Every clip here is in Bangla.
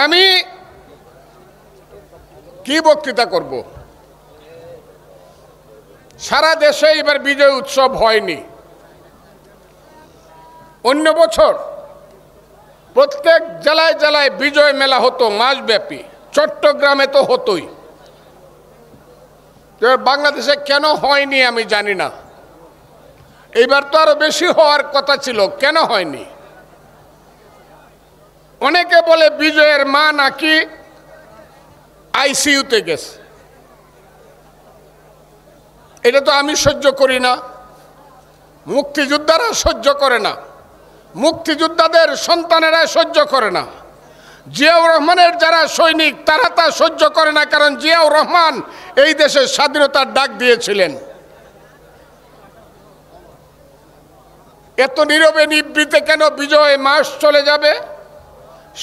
আমি কি বক্তৃতা করব? সারা দেশে এবার বিজয় উৎসব হয়নি। অন্য বছর প্রত্যেক জেলায় জেলায় বিজয় মেলা হতো মাসব্যাপী, চট্টগ্রামে তো হতোই। বাংলাদেশে কেন হয়নি আমি জানি না। এইবার তো আরো বেশি হওয়ার কথা ছিল, কেন হয়নি? অনেকে বলে বিজয়ের মা নাকি আইসিইউতে গেছে। এটা তো আমি সহ্য করি না, মুক্তিযোদ্ধারা সহ্য করে না, মুক্তিযোদ্ধাদের সন্তানেরা সহ্য করে না, জিয়াউর রহমানের যারা সৈনিক তারা তা সহ্য করে না, কারণ জিয়াউর রহমান এই দেশের স্বাধীনতার ডাক দিয়েছিলেন। এত নীরবে নিবৃতে কেন বিজয় মাস চলে যাবে?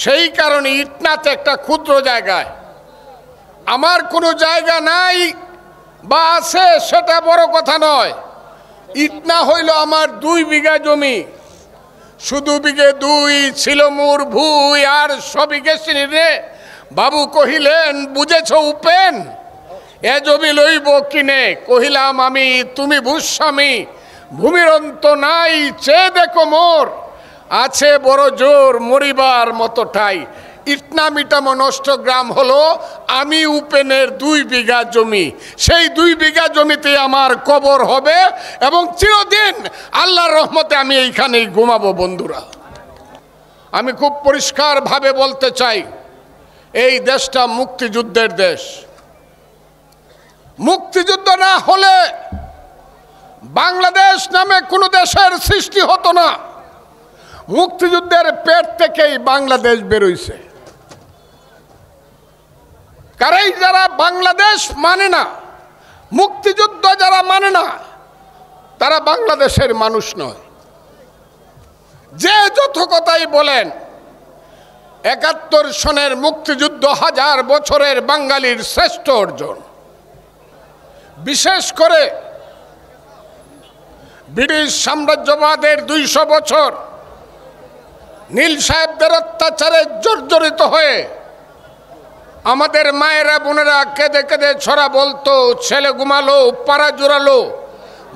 সেই কারণে ইটনাতে একটা ক্ষুদ্র জায়গায়, আমার কোনো জায়গা নাই বা আছে সেটা বড় কথা নয়। ইটনা হইল আমার 2 বিঘা জমি, শুধু বিঘে 2 ছিল মোর ভুই আর সবিঘে রে। বাবু কহিলেন বুঝেছ উপেন, এ জমি লইব কিনে। কহিলাম আমি, তুমি ভূস্বামী, ভূমির অন্ত নাই, চেয়ে দেখো মোর আছে বড় জোর, মরিবার মতো ঠাই। ইটনা মিটামো নষ্ট গ্রাম হলো আমি উপেনের 2 বিঘা জমি। সেই 2 বিঘা জমিতে আমার কবর হবে এবং চিরদিন আল্লাহর রহমতে আমি এইখানেই ঘুমাবো। বন্ধুরা, আমি খুব পরিষ্কারভাবে বলতে চাই, এই দেশটা মুক্তিযুদ্ধের দেশ। মুক্তিযুদ্ধ না হলে বাংলাদেশ নামে কোনো দেশের সৃষ্টি হতো না। মুক্তিযুদ্ধের পেট থেকেই বাংলাদেশ বেরোইছে। কারণ যারা বাংলাদেশ মানে না, মুক্তিযুদ্ধ যারা মানে না, তারা বাংলাদেশের মানুষ নয়। যে যত কথাই বলেন, 71 সনের মুক্তিযুদ্ধ 1000 বছরের বাঙালির শ্রেষ্ঠ অর্জন। বিশেষ করে ব্রিটিশ সাম্রাজ্যবাদের 200 বছর নীল সাহেবদের অত্যাচারে জর্জরিত হয়ে আমাদের মায়েরা বোনেরা কেঁদে কেঁদে ছড়া বলতো, ছেলে ঘুমালো, পাড়া জোড়ালো,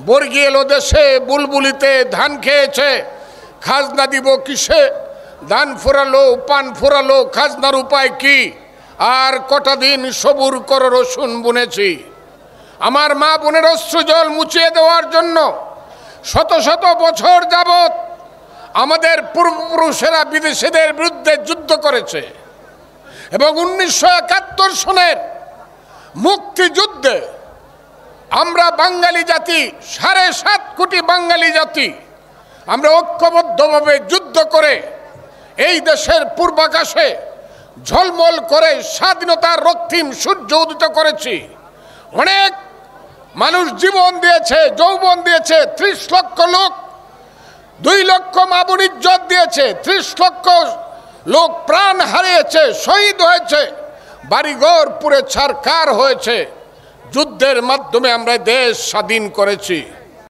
বর্গি এলো দেশে, বুলবুলিতে ধান খেয়েছে, খাজনা দিব কিসে? ধান ফুরালো, পান ফুরালো, খাজনার উপায় কি? আর কটা দিন সবুর কর রসুন বুনেছি। আমার মা বোনের অশ্রুজল মুছিয়ে দেওয়ার জন্য শত শত বছর যাবত আমাদের পূর্বপুরুষেরা বিদেশিদের বিরুদ্ধে যুদ্ধ করেছে এবং 1971 সনের মুক্তিযুদ্ধে আমরা বাঙালি জাতি, 7.5 কোটি বাঙালি জাতি, আমরা ঐক্যবদ্ধভাবে যুদ্ধ করে এই দেশের পূর্বাকাশে ঝলমল করে স্বাধীনতার রক্তিম সূর্য উদিত করেছি। অনেক মানুষ জীবন দিয়েছে, যৌবন দিয়েছে, 30 লক্ষ লোক, 2 লক্ষ মা বোন ইজ্জত দিয়েছে, 30 লক্ষ লোক প্রাণ হারিয়েছে, শহীদ হয়েছে, বাড়িঘর পুড়ে ছারখার হয়েছে। যুদ্ধের মাধ্যমে আমরা দেশ স্বাধীন করেছি।